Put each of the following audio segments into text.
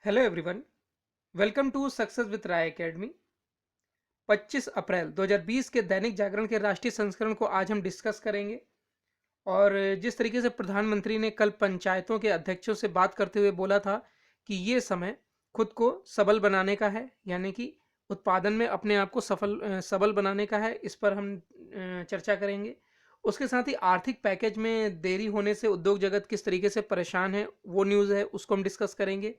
Hello everyone. Welcome to success with Rai academy. 25 अप्रैल 2020 के दैनिक जागरण के राष्ट्रीय संस्करण को आज हम डिस्कस करेंगे। और जिस तरीके से प्रधानमंत्री ने कल पंचायतों के अध्यक्षों से बात करते हुए बोला था कि ये समय खुद को सबल बनाने का है, यानी कि उत्पादन में अपने आप को सबल बनाने का है, इस पर हम चर्चा करेंगे। उसके साथ ही आर्थिक पैकेज में देरी होने से उद्योग जगत किस तरीके से परेशान है, वो न्यूज़ है, उसको हम डिस्कस करेंगे।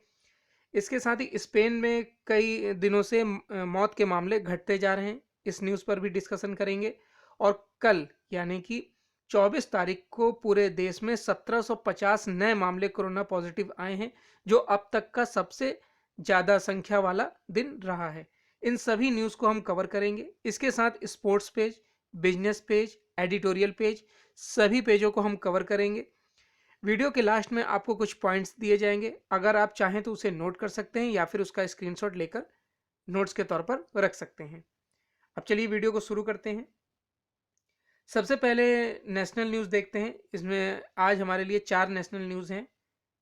इसके साथ ही स्पेन में कई दिनों से मौत के मामले घटते जा रहे हैं, इस न्यूज़ पर भी डिस्कशन करेंगे। और कल यानी कि 24 तारीख को पूरे देश में 1750 नए मामले कोरोना पॉजिटिव आए हैं, जो अब तक का सबसे ज़्यादा संख्या वाला दिन रहा है। इन सभी न्यूज़ को हम कवर करेंगे। इसके साथ sports page, business page, editorial page, सभी पेजों को हम कवर करेंगे। वीडियो के लास्ट में आपको कुछ पॉइंट्स दिए जाएंगे, अगर आप चाहें तो उसे नोट कर सकते हैं या फिर उसका स्क्रीनशॉट लेकर नोट्स के तौर पर रख सकते हैं। अब चलिए वीडियो को शुरू करते हैं। सबसे पहले नेशनल न्यूज़ देखते हैं। इसमें आज हमारे लिए 4 नेशनल न्यूज़ हैं।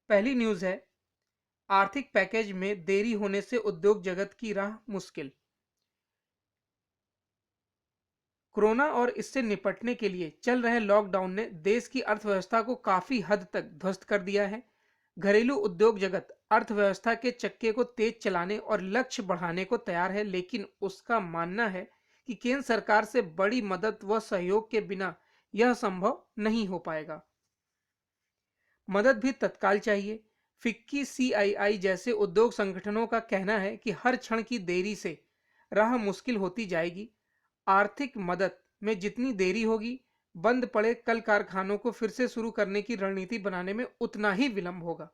पहली न्यूज़ है, आर्थिक पैकेज में देरी होने से उद्योग जगत की राह मुश्किल। कोरोना और इससे निपटने के लिए चल रहे लॉकडाउन ने देश की अर्थव्यवस्था को काफी हद तक ध्वस्त कर दिया है। घरेलू उद्योग जगत अर्थव्यवस्था के चक्के को तेज चलाने और लक्ष्य बढ़ाने को तैयार है, लेकिन उसका मानना है कि केंद्र सरकार से बड़ी मदद व सहयोग के बिना यह संभव नहीं हो पाएगा। मदद भी तत्काल चाहिए। फिक्की, सीआईआई जैसे उद्योग संगठनों का कहना है कि हर क्षण की देरी से राह मुश्किल होती जाएगी। आर्थिक मदद में जितनी देरी होगी, बंद पड़े कल कारखानों को फिर से शुरू करने की रणनीति बनाने में उतना ही विलंब होगा।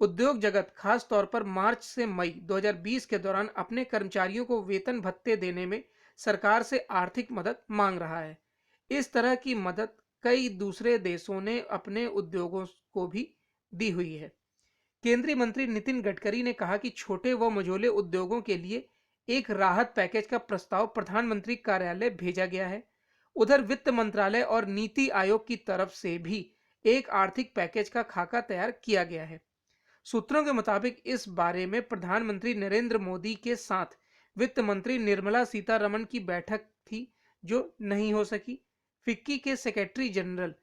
उद्योग जगत खास तौर पर मार्च से मई 2020 के दौरान अपने कर्मचारियों को वेतन भत्ते देने में सरकार से आर्थिक मदद मांग रहा है। इस तरह की मदद कई दूसरे देशों ने अपने उद्योगों को भी दी हुई है। केंद्रीय मंत्री नितिन गडकरी ने कहा कि छोटे व मझोले उद्योगों के लिए एक राहत पैकेज का प्रस्ताव प्रधानमंत्री कार्यालय भेजा गया है। उधर वित्त मंत्रालय और नीति आयोग की तरफ से भी एक आर्थिक पैकेज का खाका तैयार किया गया है। सूत्रों के मुताबिक इस बारे में प्रधानमंत्री नरेंद्र मोदी के साथ वित्त मंत्री निर्मला सीतारमण की बैठक थी, जो नहीं हो सकी। फिक्की के सेक्रेटरी जनरल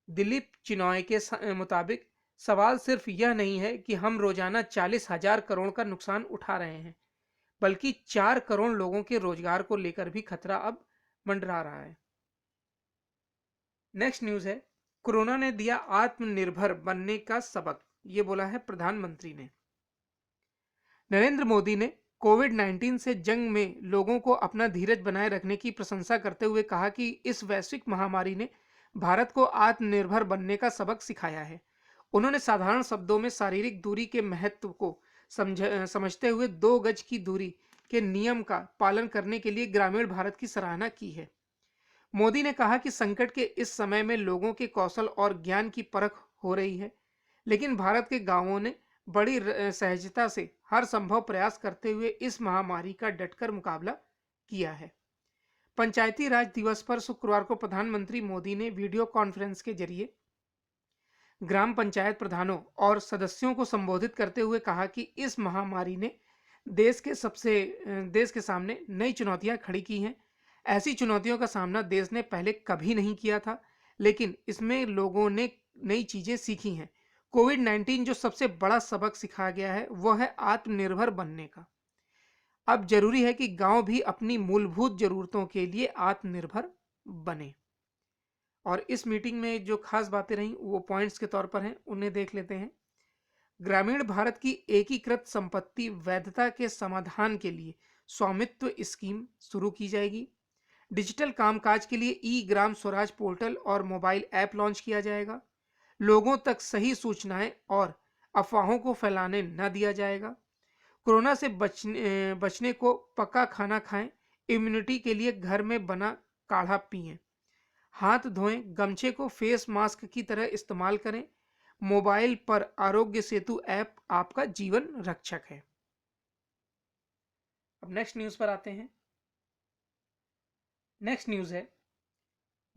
दिलीप चिनॉय के मुताबिक सवाल सिर्फ यह नहीं है कि हम रोजाना 40,000 करोड़ का नुकसान उठा रहे हैं, बल्कि 4 करोड़ लोगों के रोजगार को लेकर भी खतरा अब मंडरा रहा है। नेक्स्ट न्यूज़ है, कोरोना ने दिया आत्मनिर्भर बनने का सबक, ये बोला है प्रधानमंत्री ने। नरेंद्र मोदी ने कोविड 19 से जंग में लोगों को अपना धीरज बनाए रखने की प्रशंसा करते हुए कहा कि इस वैश्विक महामारी ने भारत को आत्मनिर्भर बनने का सबक सिखाया है। उन्होंने साधारण शब्दों में शारीरिक दूरी के महत्व को समझते हुए 2 गज की दूरी के नियम का पालन करने के लिए ग्रामीण भारत की सराहना की है। मोदी ने कहा कि संकट के इस समय में लोगों के कौशल और ज्ञान की परख हो रही है, लेकिन भारत के गांवों ने बड़ी सहजता से हर संभव प्रयास करते हुए इस महामारी का डटकर मुकाबला किया है। पंचायती राज दिवस पर शुक्रवार को प्रधानमंत्री मोदी ने वीडियो कॉन्फ्रेंस के जरिए ग्राम पंचायत प्रधानों और सदस्यों को संबोधित करते हुए कहा कि इस महामारी ने देश के सामने नई चुनौतियां खड़ी की हैं। ऐसी चुनौतियों का सामना देश ने पहले कभी नहीं किया था, लेकिन इसमें लोगों ने नई चीजें सीखी हैं। कोविड 19 जो सबसे बड़ा सबक सिखा गया है वह है आत्मनिर्भर बनने का। अब जरूरी है कि गांव भी अपनी मूलभूत जरूरतों के लिए आत्मनिर्भर बने। और इस मीटिंग में जो खास बातें रहीं वो पॉइंट्स के तौर पर हैं, उन्हें देख लेते हैं। ग्रामीण भारत की एकीकृत संपत्ति वैधता के समाधान के लिए स्वामित्व स्कीम शुरू की जाएगी। डिजिटल कामकाज के लिए ई ग्राम स्वराज पोर्टल और मोबाइल ऐप लॉन्च किया जाएगा। लोगों तक सही सूचनाएं और अफवाहों को फैलाने न दिया जाएगा। कोरोना से बचने को पक्का खाना खाएं। इम्यूनिटी के लिए घर में बना काढ़ा पिएं। हाथ धोएं। गमछे को फेस मास्क की तरह इस्तेमाल करें। मोबाइल पर आरोग्य सेतु ऐप आपका जीवन रक्षक है। अब नेक्स्ट न्यूज पर आते हैं। नेक्स्ट न्यूज है,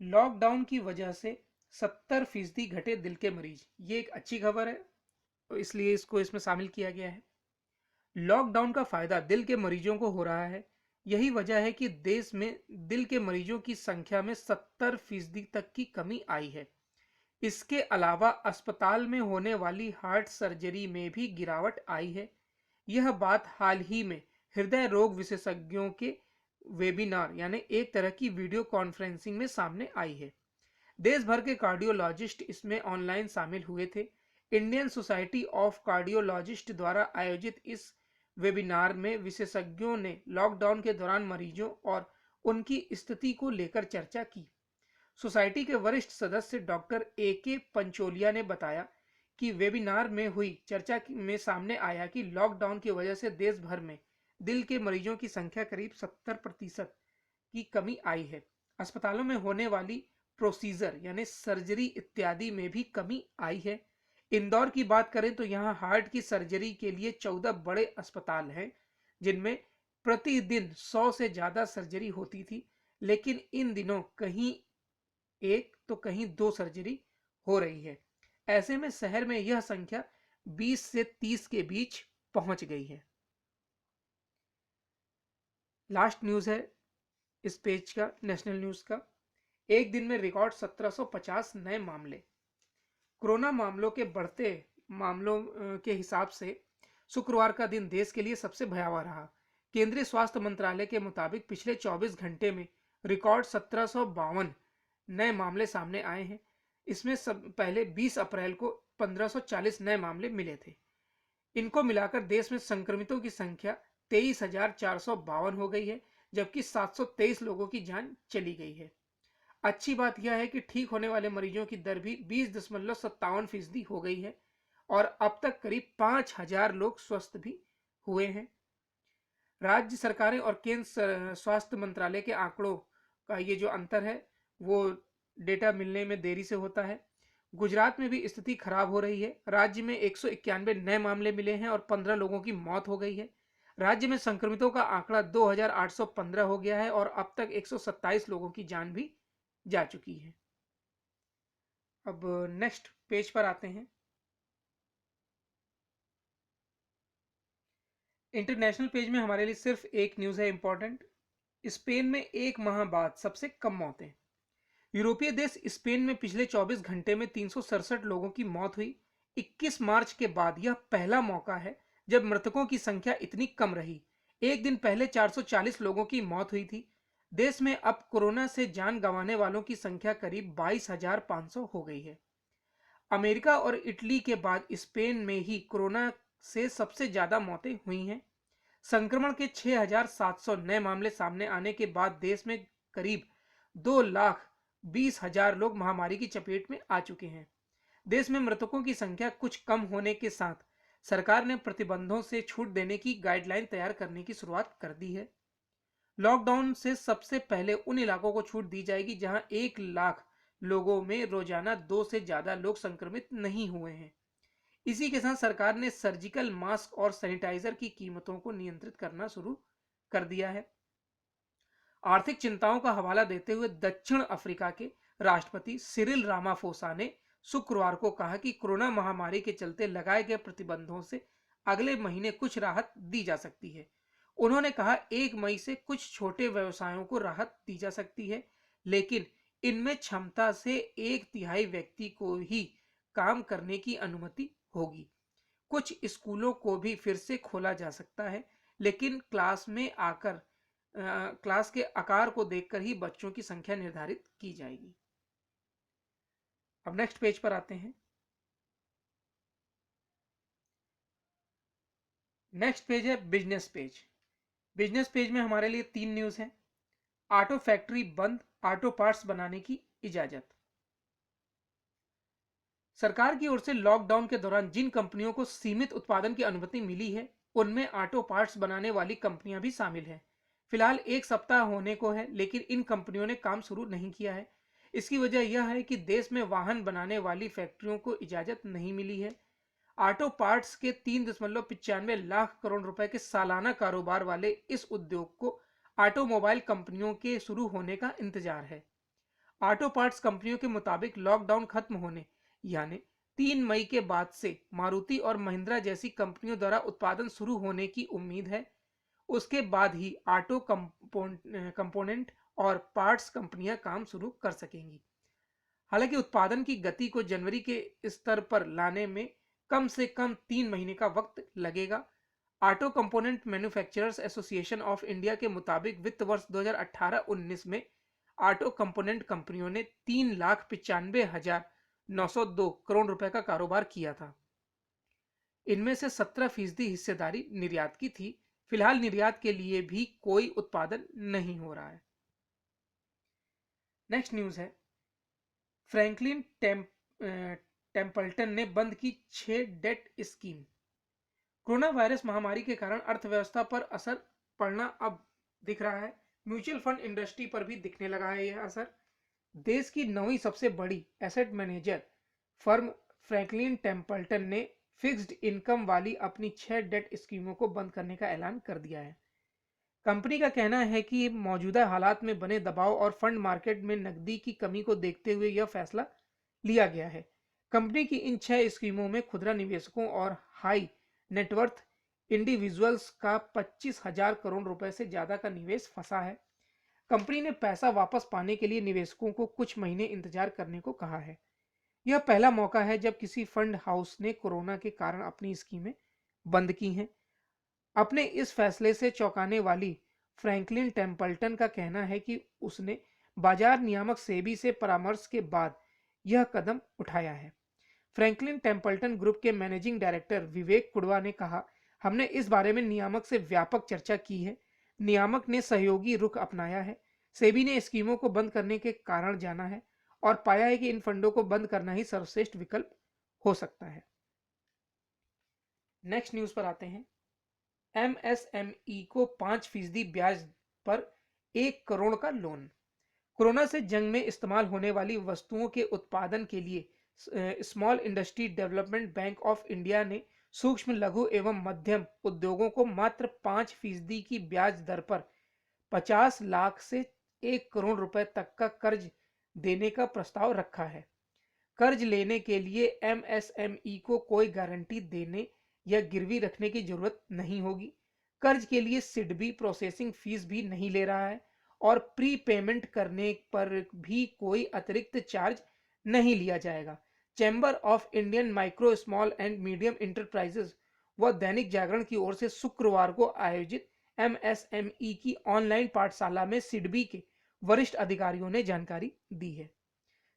लॉकडाउन की वजह से 70% घटे दिल के मरीज। ये एक अच्छी खबर है, तो इसलिए इसको इसमें शामिल किया गया है। लॉकडाउन का फायदा दिल के मरीजों को हो रहा है। यही वजह है कि देश में दिल के मरीजों की संख्या में 70% तक की कमी आई है। इसके अलावा अस्पताल में होने वाली हार्ट सर्जरी में भी गिरावट आई है। यह बात हाल ही में हृदय रोग विशेषज्ञों के वेबिनार यानी एक तरह की वीडियो कॉन्फ्रेंसिंग में सामने आई है। देश भर के कार्डियोलॉजिस्ट इसमें ऑनलाइन शामिल हुए थे। इंडियन सोसाइटी ऑफ कार्डियोलॉजिस्ट द्वारा आयोजित इस वेबिनार में विशेषज्ञों ने लॉकडाउन के दौरान मरीजों और उनकी स्थिति को लेकर चर्चा की। सोसाइटी के वरिष्ठ सदस्य डॉक्टर AK पंचोलिया ने बताया कि वेबिनार में हुई चर्चा में सामने आया कि लॉकडाउन की वजह से देश भर में दिल के मरीजों की संख्या करीब 70% की कमी आई है। अस्पतालों में होने वाली प्रोसीजर यानी सर्जरी इत्यादि में भी कमी आई है। इंदौर की बात करें तो यहाँ हार्ट की सर्जरी के लिए 14 बड़े अस्पताल हैं, जिनमें प्रतिदिन 100 से ज्यादा सर्जरी होती थी, लेकिन इन दिनों कहीं एक तो कहीं दो सर्जरी हो रही है। ऐसे में शहर में यह संख्या 20 से 30 के बीच पहुंच गई है। लास्ट न्यूज है इस पेज का, नेशनल न्यूज का। एक दिन में रिकॉर्ड 1750 नए मामले। कोरोना मामलों के बढ़ते मामलों के हिसाब से शुक्रवार का दिन देश के लिए सबसे भयावह रहा। केंद्रीय स्वास्थ्य मंत्रालय के मुताबिक पिछले 24 घंटे में रिकॉर्ड 1752 नए मामले सामने आए हैं। इसमें सब पहले 20 अप्रैल को 1540 नए मामले मिले थे। इनको मिलाकर देश में संक्रमितों की संख्या 23,452 हो गई है, जबकि 723 लोगों की जान चली गई है। अच्छी बात यह है कि ठीक होने वाले मरीजों की दर भी 20.57% हो गई है और अब तक करीब 5,000 लोग स्वस्थ भी हुए हैं। राज्य सरकारें और केंद्र स्वास्थ्य मंत्रालय के आंकड़ों का ये जो अंतर है वो डेटा मिलने में देरी से होता है। गुजरात में भी स्थिति खराब हो रही है। राज्य में 191 नए मामले मिले हैं और 15 लोगों की मौत हो गई है। राज्य में संक्रमितों का आंकड़ा 2,815 हो गया है और अब तक 127 लोगों की जान भी जा चुकी है। अब नेक्स्ट पेज पर आते हैं। इंटरनेशनल पेज में हमारे लिए सिर्फ एक न्यूज है इंपॉर्टेंट। स्पेन में एक माह बाद सबसे कम मौतें। यूरोपीय देश स्पेन में पिछले 24 घंटे में 367 लोगों की मौत हुई। 21 मार्च के बाद यह पहला मौका है जब मृतकों की संख्या इतनी कम रही। एक दिन पहले 440 लोगों की मौत हुई थी। देश में अब कोरोना से जान गंवाने वालों की संख्या करीब 22,500 हो गई है। अमेरिका और इटली के बाद स्पेन में ही कोरोना से सबसे ज्यादा मौतें हुई हैं। संक्रमण के 6,700 नए मामले सामने आने के बाद देश में करीब 2,20,000 लोग महामारी की चपेट में आ चुके हैं। देश में मृतकों की संख्या कुछ कम होने के साथ सरकार ने प्रतिबंधों से छूट देने की गाइडलाइन तैयार करने की शुरुआत कर दी है। लॉकडाउन से सबसे पहले उन इलाकों को छूट दी जाएगी जहां 1 लाख लोगों में रोजाना 2 से ज्यादा लोग संक्रमित नहीं हुए हैं। इसी के साथ सरकार ने सर्जिकल मास्क और सैनिटाइजर की कीमतों को नियंत्रित करना शुरू कर दिया है। आर्थिक चिंताओं का हवाला देते हुए दक्षिण अफ्रीका के राष्ट्रपति सिरिल रामाफोसा ने शुक्रवार को कहा कि कोरोना महामारी के चलते लगाए गए प्रतिबंधों से अगले महीने कुछ राहत दी जा सकती है। उन्होंने कहा 1 मई से कुछ छोटे व्यवसायों को राहत दी जा सकती है, लेकिन इनमें क्षमता से 1/3 व्यक्ति को ही काम करने की अनुमति होगी। कुछ स्कूलों को भी फिर से खोला जा सकता है, लेकिन क्लास के आकार को देखकर ही बच्चों की संख्या निर्धारित की जाएगी। अब नेक्स्ट पेज पर आते हैं। नेक्स्ट पेज है बिजनेस पेज। बिजनेस पेज में हमारे लिए 3 न्यूज हैं। ऑटो फैक्ट्री बंद, ऑटो पार्ट्स बनाने की इजाजत। सरकार की ओर से लॉकडाउन के दौरान जिन कंपनियों को सीमित उत्पादन की अनुमति मिली है, उनमें ऑटो पार्ट्स बनाने वाली कंपनियां भी शामिल हैं। फिलहाल 1 सप्ताह होने को है, लेकिन इन कंपनियों ने काम शुरू नहीं किया है। इसकी वजह यह है कि देश में वाहन बनाने वाली फैक्ट्रियों को इजाजत नहीं मिली है। ऑटो पार्ट्स के 3.95 लाख करोड़ रुपए के सालाना कारोबार वाले इस उद्योग को ऑटोमोबाइल कंपनियों के शुरू होने का इंतजार है। ऑटो पार्ट्स कंपनियों के मुताबिक लॉकडाउन खत्म होने यानी 3 मई के बाद से मारुति और महिंद्रा जैसी कंपनियों द्वारा उत्पादन शुरू होने की उम्मीद है। उसके बाद ही ऑटो कंपोनेंट और पार्ट्स कंपनियां काम शुरू कर सकेंगी। हालांकि उत्पादन की गति को जनवरी के स्तर पर लाने में कम से कम 3 महीने का वक्त लगेगा। Auto component manufacturers association of India के मुताबिक वित्त वर्ष 2018-19 में ऑटो कंपोनेंट कंपनियों ने 3,95,902 करोड़ रुपए का कारोबार किया था। इनमें से 17% हिस्सेदारी निर्यात की थी। फिलहाल निर्यात के लिए भी कोई उत्पादन नहीं हो रहा है। नेक्स्ट न्यूज है, फ्रैंकलिन टेम्पल्टन ने बंद की 6 डेट स्कीम। कोरोना वायरस महामारी के कारण अर्थव्यवस्था पर असर पड़ना अब दिख रहा है। म्यूचुअल फंड इंडस्ट्री पर भी दिखने लगा है यह असर। देश की 9वीं सबसे बड़ी asset manager firm Franklin Templeton ने फिक्स्ड इनकम वाली अपनी 6 डेट स्कीमों को बंद करने का ऐलान कर दिया है। कंपनी का कहना है कि मौजूदा हालात में बने दबाव और फंड मार्केट में नकदी की कमी को देखते हुए यह फैसला लिया गया है। कंपनी की इन 6 स्कीमों में खुदरा निवेशकों और हाई नेटवर्थ इंडिविजुअल्स का 25,000 करोड़ रुपए से ज्यादा का निवेश फंसा है। कंपनी ने पैसा वापस पाने के लिए निवेशकों को कुछ महीने इंतजार करने को कहा है। यह पहला मौका है जब किसी फंड हाउस ने कोरोना के कारण अपनी स्कीमें बंद की हैं। अपने इस फैसले से चौंकाने वाली फ्रैंकलिन टेम्पल्टन का कहना है कि उसने बाजार नियामक सेबी से परामर्श के बाद यह कदम उठाया है। फ्रैंकलिन टेम्पल्टन ग्रुप के मैनेजिंग डायरेक्टर विवेक कुडवा ने कहा, हमने इस बारे में नियामक से व्यापक चर्चा की है। नियामक ने सहयोगी रुख अपनाया है। सेबी ने स्कीमों को बंद करने के कारण जाना है और पाया है कि इन फंडों को बंद करना ही सर्वश्रेष्ठ विकल्प हो सकता है। नेक्स्ट न्यूज पर आते हैं। एमएसएमई को 5% ब्याज पर 1 करोड़ का लोन। कोरोना से जंग में इस्तेमाल होने वाली वस्तुओं के उत्पादन के लिए small industry development bank of India ने सूक्ष्म लघु एवं मध्यम उद्योगों को मात्र 5% की ब्याज दर पर 50 लाख से 1 करोड़ रुपए तक का कर्ज देने का प्रस्ताव रखा है। कर्ज लेने के लिए एमएसएमई को कोई गारंटी देने या गिरवी रखने की जरूरत नहीं होगी। कर्ज के लिए सिडबी प्रोसेसिंग फीस भी नहीं ले रहा है और प्री पेमेंट करने पर भी कोई अतिरिक्त चार्ज नहीं लिया जाएगा। Chamber of Indian micro small and medium enterprises व दैनिक जागरण की ओर से शुक्रवार को आयोजित एमएसएमई की ऑनलाइन पाठशाला में सिडबी के वरिष्ठ अधिकारियों ने जानकारी दी है।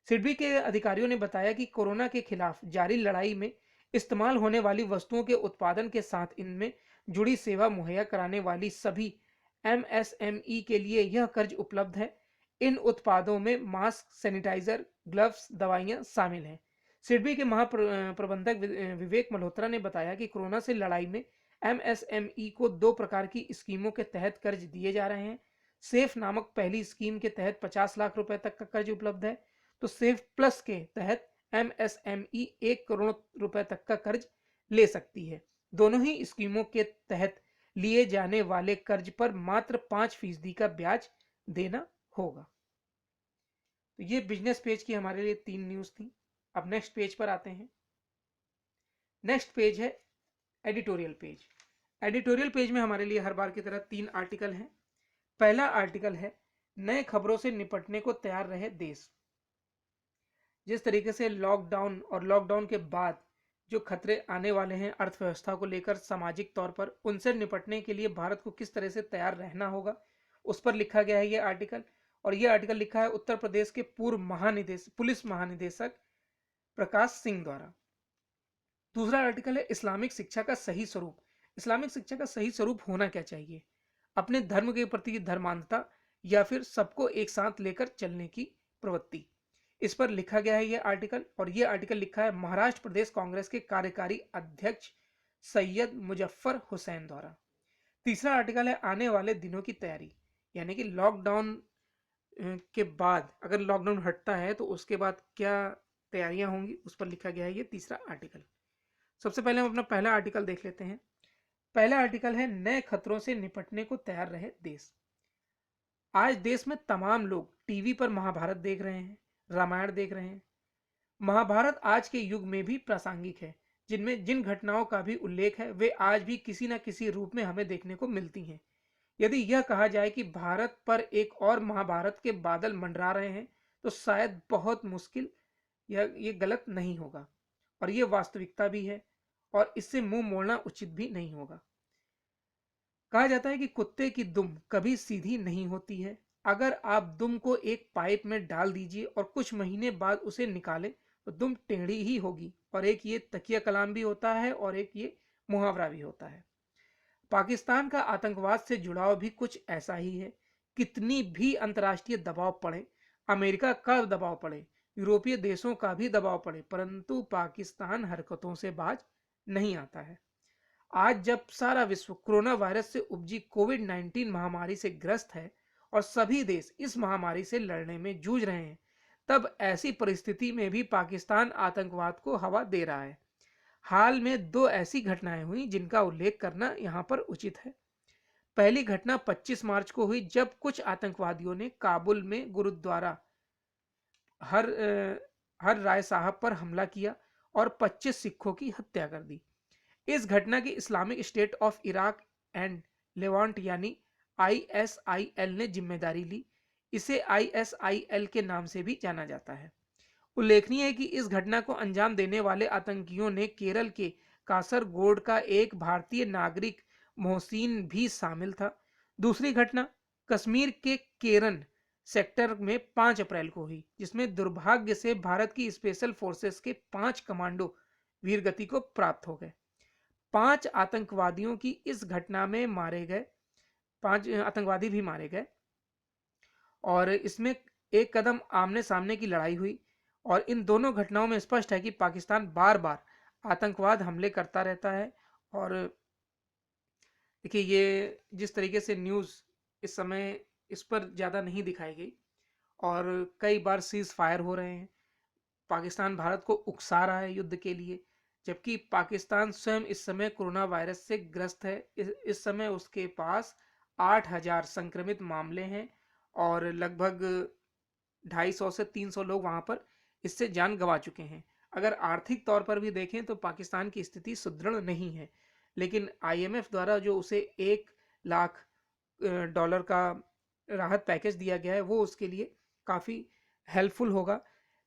सिडबी के अधिकारियों ने बताया कि कोरोना के खिलाफ जारी लड़ाई में इस्तेमाल होने वाली वस्तुओं के उत्पादन के साथ इनमें जुड़ी सेवा मुहैया कराने वाली सभी एमएसएमई के लिए यह कर्ज उपलब्ध है। इन उत्पादों में मास्क, सैनिटाइजर, ग्लव्स, दवाइयां शामिल हैं। सिडबी के महाप्रबंधक विवेक मल्होत्रा ने बताया कि कोरोना से लड़ाई में एमएसएमई को 2 प्रकार की स्कीमों के तहत कर्ज दिए जा रहे हैं। सेफ नामक पहली स्कीम के तहत 50 लाख रुपए तक का कर्ज उपलब्ध है, तो सेफ प्लस के तहत एमएसएमई 1 करोड़ रुपए तक का कर्ज ले सकती है। दोनों ही स्कीमों के तहत लिए जाने वाले कर्ज पर मात्र 5% का ब्याज देना होगा। तो ये बिजनेस पेज की हमारे लिए 3 न्यूज थी। अब नेक्स्ट पेज पर आते हैं। नेक्स्ट पेज है एडिटोरियल पेज। एडिटोरियल पेज में हमारे लिए हर बार की तरह 3 आर्टिकल हैं। पहला आर्टिकल है, नए खबरों से निपटने को तैयार रहे देश। जिस तरीके से लॉकडाउन और लॉकडाउन के बाद जो खतरे आने वाले हैं अर्थव्यवस्था को लेकर, सामाजिक तौर पर उनसे निपटने के लिए भारत को किस तरह से तैयार रहना होगा, उस पर लिखा गया है ये आर्टिकल। और ये आर्टिकल लिखा है उत्तर प्रदेश के पूर्व पुलिस महानिदेशक प्रकाश सिंह द्वारा। दूसरा आर्टिकल है इस्लामिक शिक्षा का सही स्वरूप। इस्लामिक शिक्षा का सही स्वरूप होना क्या चाहिए, अपने धर्म के प्रति धर्मांधता या फिर सबको एक साथ लेकर चलने की प्रवृत्ति। इस पर लिखा गया है यह आर्टिकल। और यह आर्टिकल लिखा है महाराष्ट्र प्रदेश कांग्रेस के कार्यकारी अध्यक्ष सैयद मुजफ्फर हुसैन द्वारा। तीसरा आर्टिकल है आने वाले दिनों की तैयारी, यानी कि लॉकडाउन के बाद अगर लॉकडाउन हटता है तो उसके बाद क्या तैयारियां होंगी, उस पर लिखा गया है ये तीसरा आर्टिकल। सबसे पहले हम अपना पहला आर्टिकल देख लेते हैं। पहला आर्टिकल है नए खतरों से निपटने को तैयार रहे देश। आज देश में तमाम लोग टीवी पर महाभारत देख रहे हैं, रामायण देख रहे हैं। महाभारत आज के युग में भी प्रासंगिक है। जिनमें जिन घटनाओं का भी उल्लेख है वे आज भी किसी न किसी रूप में हमें देखने को मिलती हैं। यदि यह कहा जाए कि भारत पर एक और महाभारत के बादल मंडरा रहे हैं तो शायद बहुत मुश्किल, ये गलत नहीं होगा और ये वास्तविकता भी है और इससे मुंह मोड़ना उचित भी नहीं होगा। कहा जाता है कि कुत्ते की दुम कभी सीधी नहीं होती है। अगर आप दुम को एक पाइप में डाल दीजिए और कुछ महीने बाद उसे निकालें तो दुम टेढ़ी ही होगी। और एक ये तकिया कलाम भी होता है और एक ये मुहावरा भी होता है। पाकिस्तान का आतंकवाद से जुड़ाव भी कुछ ऐसा ही है। कितनी भी अंतर्राष्ट्रीय दबाव पड़े, अमेरिका का दबाव पड़े, यूरोपीय देशों का भी दबाव पड़े, परंतु पाकिस्तान हरकतों से बाज नहीं आता है। आज जब सारा विश्व कोरोना वायरस से उपजी कोविड-19 महामारी से ग्रस्त है और सभी देश इस महामारी से लड़ने में जूझ रहे हैं, तब ऐसी परिस्थिति में भी पाकिस्तान आतंकवाद को हवा दे रहा है। हाल में दो ऐसी घटनाएं हुई जिनका उल्लेख करना यहाँ पर उचित है। पहली घटना 25 मार्च को हुई जब कुछ आतंकवादियों ने काबुल में गुरुद्वारा हर हर राय साहब पर हमला किया और 25 सिखों की हत्या कर दी। इस घटना की Islamic state of Iraq and Levant यानी आईएसआईएल ने जिम्मेदारी ली। इसे आईएसआईएल के नाम से भी जाना जाता है। उल्लेखनीय है कि इस घटना को अंजाम देने वाले आतंकियों ने केरल के कासरगोड का एक भारतीय नागरिक मोहसिन भी शामिल था। दूसरी घटना कश्मीर के केरन सेक्टर में 5 अप्रैल को हुई, जिसमें दुर्भाग्य से भारत की स्पेशल फोर्सेस के 5 कमांडो वीरगति को प्राप्त हो गए। 5 आतंकवादियों की इस घटना में मारे गए, 5 आतंकवादी भी मारे गए और इसमें एक कदम आमने सामने की लड़ाई हुई। और इन दोनों घटनाओं में स्पष्ट है कि पाकिस्तान बार बार आतंकवाद हमले करता रहता है। और देखिए, ये जिस तरीके से न्यूज़ इस समय इस पर ज़्यादा नहीं दिखाई गई और कई बार सीज फायर हो रहे हैं। पाकिस्तान भारत को उकसा रहा है युद्ध के लिए, जबकि पाकिस्तान स्वयं इस समय कोरोना वायरस से ग्रस्त है। इस समय उसके पास 8,000 संक्रमित मामले हैं और लगभग 250 से 300 लोग वहां पर इससे जान गंवा चुके हैं। अगर आर्थिक तौर पर भी देखें तो पाकिस्तान की स्थिति सुदृढ़ नहीं है, लेकिन आईएमएफ द्वारा जो उसे 1 लाख डॉलर का राहत पैकेज दिया गया है वो उसके लिए काफ़ी हेल्पफुल होगा।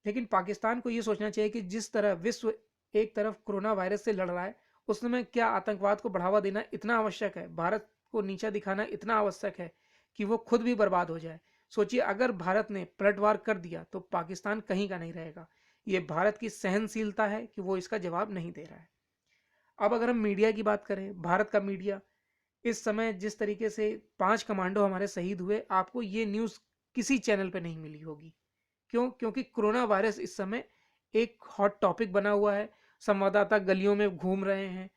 लेकिन पाकिस्तान को ये सोचना चाहिए कि जिस तरह विश्व एक तरफ कोरोना वायरस से लड़ रहा है, उस समय क्या आतंकवाद को बढ़ावा देना इतना आवश्यक है, भारत को नीचा दिखाना इतना आवश्यक है कि वो खुद भी बर्बाद हो जाए। सोचिए, अगर भारत ने पलटवार कर दिया तो पाकिस्तान कहीं का नहीं रहेगा। ये भारत की सहनशीलता है कि वो इसका जवाब नहीं दे रहा है। अब अगर हम मीडिया की बात करें, भारत का मीडिया इस समय जिस तरीके से 5 कमांडो हमारे शहीद हुए, आपको ये न्यूज़ किसी चैनल पे नहीं मिली होगी। क्यों? क्योंकि कोरोना वायरस इस समय एक हॉट टॉपिक बना हुआ है। संवाददाता गलियों में घूम रहे हैं,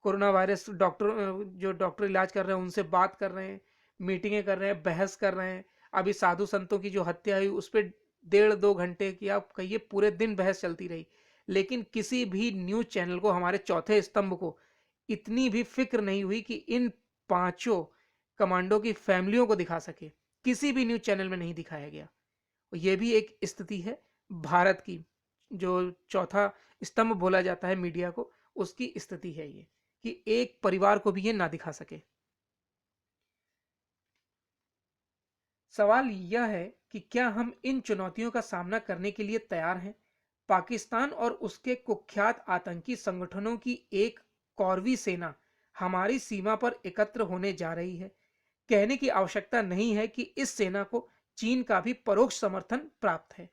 कोरोना वायरस जो डॉक्टर इलाज कर रहे हैं उनसे बात कर रहे हैं, मीटिंगें कर रहे हैं, बहस कर रहे हैं। अभी साधु संतों की जो हत्या हुई उस पर 1.5-2 घंटे की आप कहिए पूरे दिन बहस चलती रही। लेकिन किसी भी न्यूज चैनल को, हमारे चौथे स्तंभ को, इतनी भी फिक्र नहीं हुई कि इन 5 कमांडो की फैमिलियों को दिखा सके। किसी भी न्यूज चैनल में नहीं दिखाया गया। ये भी एक स्थिति है भारत की, जो चौथा स्तंभ बोला जाता है मीडिया को, उसकी स्थिति है ये, कि एक परिवार को भी ये ना दिखा सके। सवाल यह है कि क्या हम इन चुनौतियों का सामना करने के लिए तैयार हैं? पाकिस्तान और उसके कुख्यात आतंकी संगठनों की एक कौरवी सेना हमारी सीमा पर एकत्र होने जा रही है। कहने की आवश्यकता नहीं है कि इस सेना को चीन का भी परोक्ष समर्थन प्राप्त है।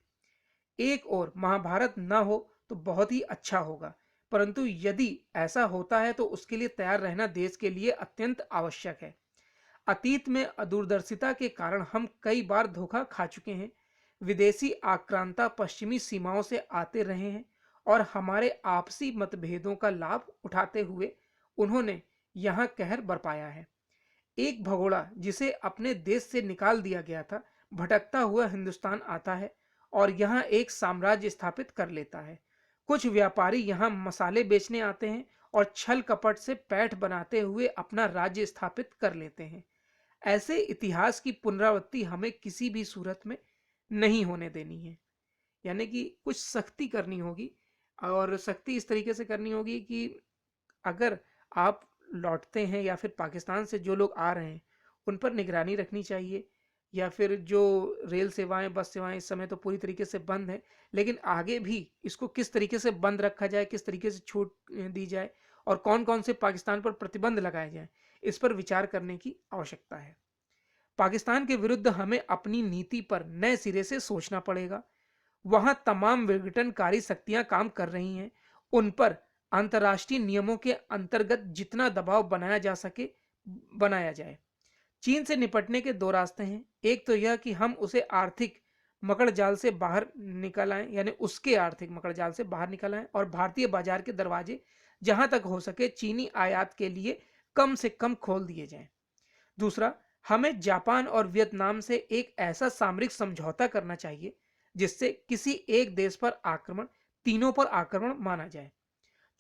एक और महाभारत न हो तो बहुत ही अच्छा होगा, परंतु यदि ऐसा होता है तो उसके लिए तैयार रहना देश के लिए अत्यंत आवश्यक है। अतीत में अदूरदर्शिता के कारण हम कई बार धोखा खा चुके हैं। विदेशी आक्रांता पश्चिमी सीमाओं से आते रहे हैं और हमारे आपसी मतभेदों का लाभ उठाते हुए उन्होंने यहाँ कहर बरपाया है। एक भगोड़ा जिसे अपने देश से निकाल दिया गया था, भटकता हुआ हिंदुस्तान आता है और यहाँ एक साम्राज्य स्थापित कर लेता है। कुछ व्यापारी यहाँ मसाले बेचने आते हैं और छल कपट से पैठ बनाते हुए अपना राज्य स्थापित कर लेते हैं। ऐसे इतिहास की पुनरावृत्ति हमें किसी भी सूरत में नहीं होने देनी है। यानी कि कुछ सख्ती करनी होगी, और सख्ती इस तरीके से करनी होगी कि अगर आप लौटते हैं या फिर पाकिस्तान से जो लोग आ रहे हैं उन पर निगरानी रखनी चाहिए, या फिर जो रेल सेवाएं, बस सेवाएं इस समय तो पूरी तरीके से बंद है, लेकिन आगे भी इसको किस तरीके से बंद रखा जाए, किस तरीके से छूट दी जाए, और कौन कौन से पाकिस्तान पर प्रतिबंध लगाए जाए, इस पर विचार करने की आवश्यकता है। पाकिस्तान के विरुद्ध हमें अपनी नीति पर नए सिरे से सोचना पड़ेगा। वहां तमाम विघटनकारी शक्तियां काम कर रही हैं, उन पर अंतर्राष्ट्रीय नियमों के अंतर्गत जितना दबाव बनाया जा सके बनाया जाए। चीन से निपटने के दो रास्ते हैं। एक तो यह कि हम उसे आर्थिक मकड़जाल से बाहर निकल आए, यानी उसके आर्थिक मकड़जाल से बाहर निकल आए, और भारतीय बाजार के दरवाजे जहां तक हो सके चीनी आयात के लिए कम से कम खोल दिए जाएं। दूसरा, हमें जापान और वियतनाम से एक ऐसा सामरिक समझौता करना चाहिए जिससे किसी एक देश पर आक्रमण तीनों पर आक्रमण माना जाए।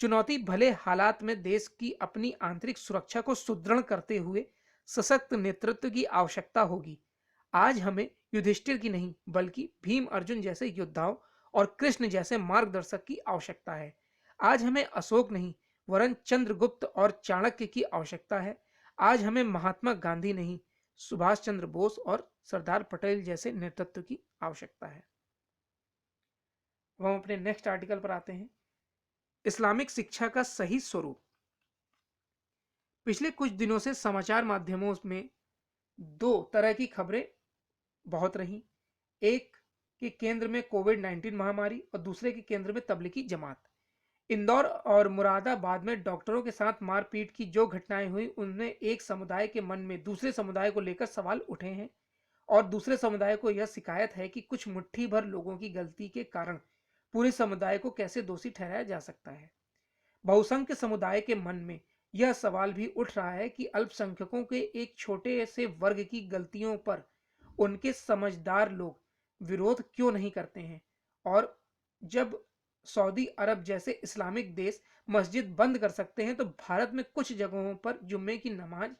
चुनौती भले हालात में देश की अपनी आंतरिक सुरक्षा को सुदृढ़ करते हुए सशक्त नेतृत्व की आवश्यकता होगी। आज हमें युधिष्ठिर की नहीं बल्कि भीम अर्जुन जैसे योद्धाओं और कृष्ण जैसे मार्गदर्शक की आवश्यकता है। आज हमें अशोक नहीं वरन चंद्रगुप्त और चाणक्य की आवश्यकता है। आज हमें महात्मा गांधी नहीं, सुभाष चंद्र बोस और सरदार पटेल जैसे नेतृत्व की आवश्यकता है। अब हम अपने नेक्स्ट आर्टिकल पर आते हैं। इस्लामिक शिक्षा का सही स्वरूप। पिछले कुछ दिनों से समाचार माध्यमों में दो तरह की खबरें बहुत रही। एक के केंद्र में कोविड-19 महामारी और दूसरे के केंद्र में तबलीगी जमात। इंदौर और मुरादाबाद में डॉक्टरों के साथ मारपीट की जो घटनाएं हुई उनमें एक समुदाय के मन में दूसरे समुदाय को लेकर सवाल उठे हैं, और दूसरे समुदाय को यह शिकायत है कि कुछ मुट्ठी भर लोगों की गलती के कारण पूरे समुदाय को कैसे दोषी ठहराया जा सकता है। बहुसंख्य समुदाय के मन में यह सवाल भी उठ रहा है कि अल्पसंख्यकों के एक छोटे से वर्ग की गलतियों पर उनके समझदार लोग विरोध क्यों नहीं करते हैं, और जब सऊदी अरब जैसे इस्लामिक देश मस्जिद बंद कर सकते हैं तो भारत में कुछ जगहों पर जुम्मे की नमाज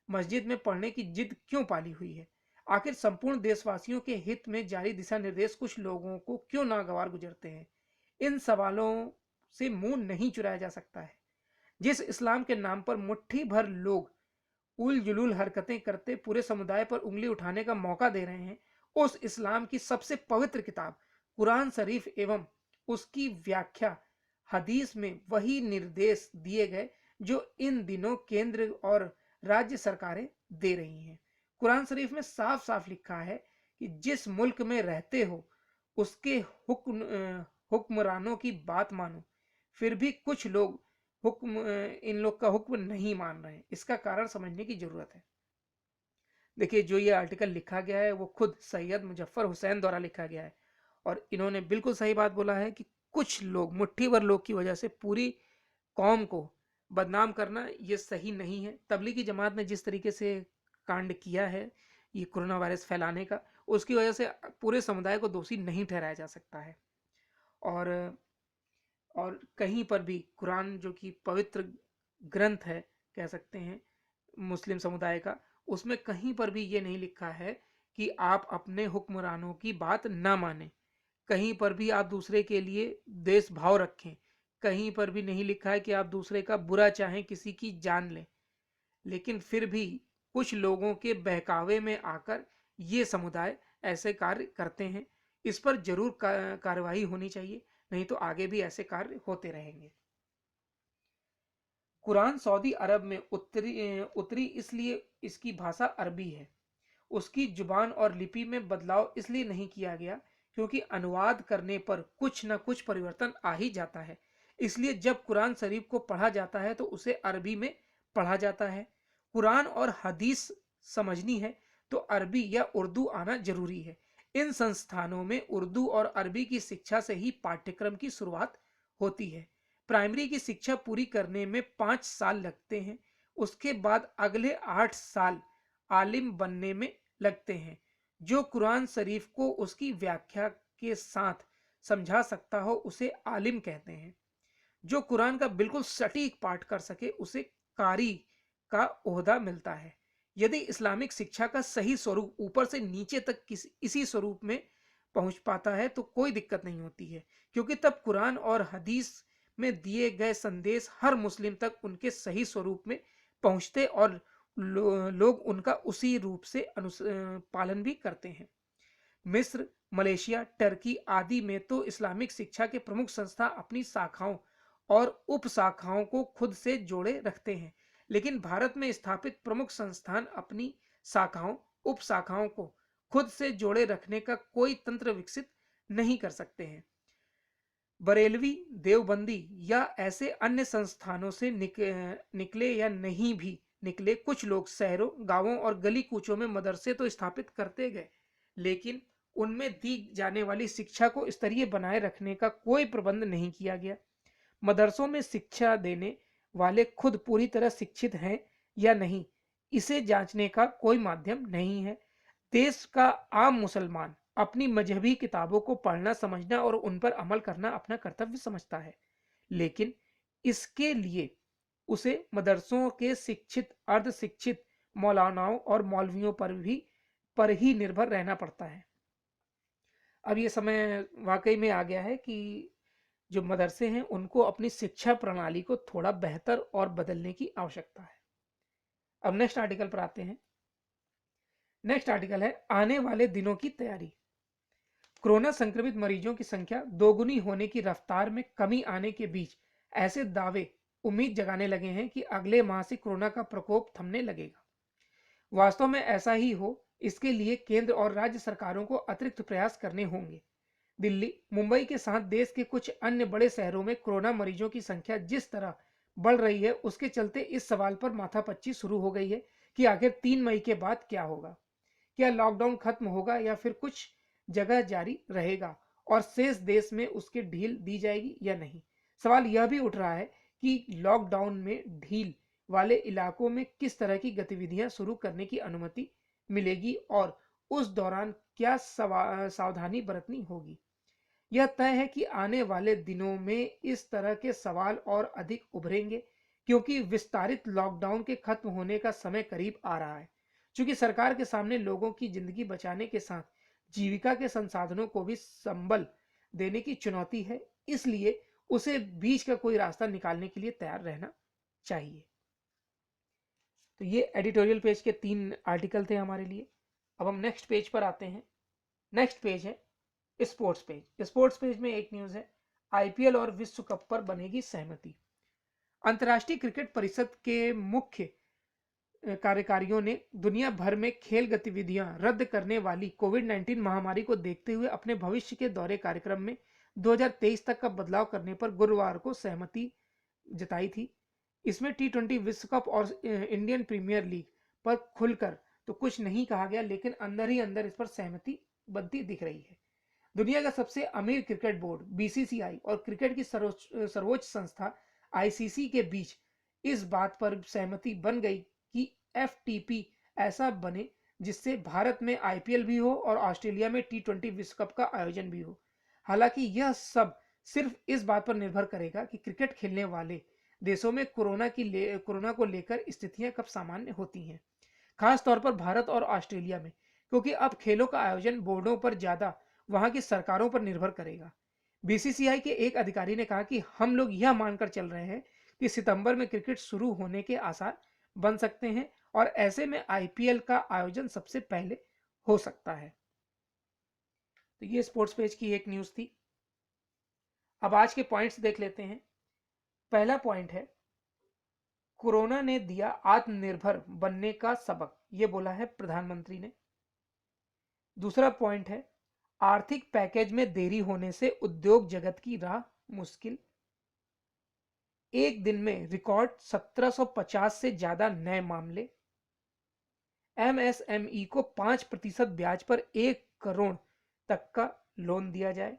मस्जिद में पढ़ने की जिद क्यों पाली हुई है। आखिर संपूर्ण देशवासियों के हित में जारी दिशा निर्देश कुछ लोगों को क्यों नागवार गुजरते हैं। इन सवालों से मुंह नहीं चुराया जा सकता है। जिस इस्लाम के नाम पर मुट्ठी भर लोग उल जुलूल हरकतें करते पूरे समुदाय पर उंगली उठाने का मौका दे रहे हैं, उस इस्लाम की सबसे पवित्र किताब कुरान शरीफ एवं उसकी व्याख्या हदीस में वही निर्देश दिए गए जो इन दिनों केंद्र और राज्य सरकारें दे रही हैं। कुरान शरीफ में साफ साफ लिखा है कि जिस मुल्क में रहते हो उसके हुक्मरानों की बात मानो। फिर भी कुछ लोग इन लोग का हुक्म नहीं मान रहे हैं। इसका कारण समझने की जरूरत है। देखिए, जो ये आर्टिकल लिखा गया है वो खुद सैयद मुजफ्फर हुसैन द्वारा लिखा गया है, और इन्होंने बिल्कुल सही बात बोला है कि कुछ लोग, मुट्ठी भर लोग की वजह से पूरी कौम को बदनाम करना ये सही नहीं है। तबलीगी जमात ने जिस तरीके से कांड किया है ये कोरोना वायरस फैलाने का, उसकी वजह से पूरे समुदाय को दोषी नहीं ठहराया जा सकता है। और कहीं पर भी कुरान जो कि पवित्र ग्रंथ है कह सकते हैं मुस्लिम समुदाय का, उसमें कहीं पर भी ये नहीं लिखा है कि आप अपने हुक्मरानों की बात ना माने। कहीं पर भी आप दूसरे के लिए देश भाव रखें। कहीं पर भी नहीं लिखा है कि आप दूसरे का बुरा चाहें, किसी की जान लें। लेकिन फिर भी कुछ लोगों के बहकावे में आकर ये समुदाय ऐसे कार्य करते हैं। इस पर जरूर कार्रवाई होनी चाहिए, नहीं तो आगे भी ऐसे कार्य होते रहेंगे। कुरान सऊदी अरब में उतरी इसलिए इसकी भाषा अरबी है। उसकी जुबान और लिपि में बदलाव इसलिए नहीं किया गया क्योंकि अनुवाद करने पर कुछ न कुछ परिवर्तन आ ही जाता है। इसलिए जब कुरान शरीफ को पढ़ा जाता है तो उसे अरबी में पढ़ा जाता है। कुरान और हदीस समझनी है तो अरबी या उर्दू आना जरूरी है। इन संस्थानों में उर्दू और अरबी की शिक्षा से ही पाठ्यक्रम की शुरुआत होती है। प्राइमरी की शिक्षा पूरी करने में 5 साल लगते हैं। उसके बाद अगले 8 साल आलिम बनने में लगते हैं। जो कुरान शरीफ को उसकी व्याख्या के साथ समझा सकता हो उसे आलिम कहते हैं। जो कुरान का बिल्कुल सटीक पाठ कर सके उसे कारी का ओहदा मिलता है। यदि इस्लामिक शिक्षा का सही स्वरूप ऊपर से नीचे तक इसी स्वरूप में पहुंच पाता है तो कोई दिक्कत नहीं होती है, क्योंकि तब कुरान और हदीस में दिए गए संदेश हर मुस्लिम तक उनके सही स्वरूप में पहुंचते और लोग उनका उसी रूप से पालन भी करते हैं। मिस्र, मलेशिया, टर्की आदि में तो इस्लामिक शिक्षा के प्रमुख संस्था अपनी शाखाओं और उप शाखाओं को खुद से जोड़े रखते हैं, लेकिन भारत में स्थापित प्रमुख संस्थान अपनी शाखाओं उप शाखाओं को खुद से जोड़े रखने का कोई तंत्र विकसित नहीं कर सकते हैं। बरेलवी, देवबंदी या ऐसे अन्य संस्थानों से निकले या नहीं भी निकले कुछ लोग शहरों, गांवों और गली कूचों में मदरसे तो स्थापित करते गए, लेकिन उनमें दी जाने वाली शिक्षा को स्तरीय बनाए रखने का कोई प्रबंध नहीं किया गया। मदरसों में शिक्षा देने वाले खुद पूरी तरह शिक्षित हैं या नहीं, इसे जांचने का कोई माध्यम नहीं है। देश का आम मुसलमान अपनी मजहबी किताबों को पढ़ना, समझना और उन पर अमल करना अपना कर्तव्य समझता है, लेकिन इसके लिए उसे मदरसों के शिक्षित, अर्ध शिक्षित मौलानाओं और मौलवियों पर ही निर्भर रहना पड़ता है। अब ये समय वाकई में आ गया है कि जो मदरसे हैं उनको अपनी शिक्षा प्रणाली को थोड़ा बेहतर और बदलने की आवश्यकता है। अब नेक्स्ट आर्टिकल पर आते हैं। नेक्स्ट आर्टिकल है आने वाले दिनों की तैयारी। कोरोना संक्रमित मरीजों की संख्या दोगुनी होने की रफ्तार में कमी आने के बीच ऐसे दावे उम्मीद जगाने लगे हैं कि अगले माह से कोरोना का प्रकोप थमने लगेगा। वास्तव में ऐसा ही हो, इसके लिए केंद्र और राज्य सरकारों को अतिरिक्त प्रयास करने होंगे। दिल्ली, मुंबई के साथ देश के कुछ अन्य बड़े शहरों में कोरोना मरीजों की संख्या जिस तरह बढ़ रही है, उसके चलते इस सवाल पर माथापच्ची शुरू हो गई है कि आखिर 3 मई के बाद क्या होगा। क्या लॉकडाउन खत्म होगा या फिर कुछ जगह जारी रहेगा और शेष देश में उसके ढील दी जाएगी या नहीं। सवाल यह भी उठ रहा है कि लॉकडाउन में ढील वाले इलाकों में किस तरह की गतिविधियां शुरू करने की अनुमति मिलेगी और उस दौरान क्या सावधानी बरतनी होगी। यह तय है कि आने वाले दिनों में इस तरह के सवाल और अधिक उभरेंगे, क्योंकि विस्तारित लॉकडाउन के खत्म होने का समय करीब आ रहा है। चूंकि सरकार के सामने लोगों की जिंदगी बचाने के साथ जीविका के संसाधनों को भी संबल देने की चुनौती है, इसलिए उसे बीच का कोई रास्ता निकालने के लिए तैयार रहना चाहिए। तो ये एडिटोरियल पेज के 3 आर्टिकल थे हमारे लिए। अब हम नेक्स्ट पेज पर आते हैं। नेक्स्ट पेज है स्पोर्ट्स पेज। स्पोर्ट्स पेज में एक न्यूज है, आईपीएल और विश्व कप पर बनेगी सहमति। अंतर्राष्ट्रीय क्रिकेट परिषद के मुख्य कार्यकारियों ने दुनिया भर में खेल गतिविधियां रद्द करने वाली कोविड-19 महामारी को देखते हुए अपने भविष्य के दौरे कार्यक्रम में 2023 तक का बदलाव करने पर गुरुवार को सहमति जताई थी। इसमें टी20 विश्व कप और इंडियन प्रीमियर लीग पर खुलकर तो कुछ नहीं कहा गया, लेकिन अंदर ही अंदर इस पर सहमति बनती दिख रही है। दुनिया का सबसे अमीर क्रिकेट बोर्ड बीसीसीआई और क्रिकेट की सर्वोच्च संस्था आईसीसी के बीच इस बात पर सहमति बन गई कि एफटीपी ऐसा बने जिससे भारत में आईपीएल भी हो और ऑस्ट्रेलिया में टी20 विश्व कप का आयोजन भी हो। हालांकि यह सब सिर्फ इस बात पर निर्भर करेगा कि क्रिकेट खेलने वाले देशों में कोरोना को लेकर स्थितियां कब सामान्य होती हैं, खास तौर पर भारत और ऑस्ट्रेलिया में, क्योंकि अब खेलों का आयोजन बोर्डों पर ज्यादा वहां की सरकारों पर निर्भर करेगा। बीसीसीआई के एक अधिकारी ने कहा कि हम लोग यह मानकर चल रहे हैं कि सितंबर में क्रिकेट शुरू होने के आसार बन सकते हैं और ऐसे में आईपीएल का आयोजन सबसे पहले हो सकता है। तो ये स्पोर्ट्स पेज की एक न्यूज थी। अब आज के पॉइंट्स देख लेते हैं। पहला पॉइंट है, कोरोना ने दिया आत्मनिर्भर बनने का सबक, ये बोला है प्रधानमंत्री ने। दूसरा पॉइंट है, आर्थिक पैकेज में देरी होने से उद्योग जगत की राह मुश्किल। एक दिन में रिकॉर्ड 1750 से ज्यादा नए मामले। एमएसएमई को 5% ब्याज पर 1 करोड़ तक का लोन दिया जाए।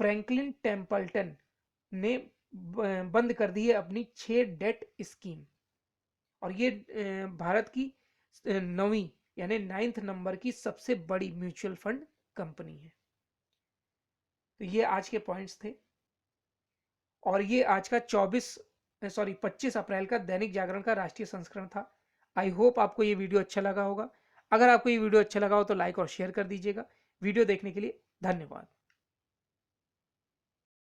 फ्रैंकलिन टेम्पल्टन ने बंद कर दी है अपनी 6 डेट स्कीम, और ये भारत की 9वीं यानी 9th नंबर की सबसे बड़ी म्यूचुअल फंड कंपनी है। तो ये आज के पॉइंट्स थे, और ये आज का 25 अप्रैल का दैनिक जागरण का राष्ट्रीय संस्करण था। आई होप आपको ये वीडियो अच्छा लगा होगा। अगर आपको ये वीडियो अच्छा लगा हो तो लाइक और शेयर कर दीजिएगा। वीडियो देखने के लिए धन्यवाद।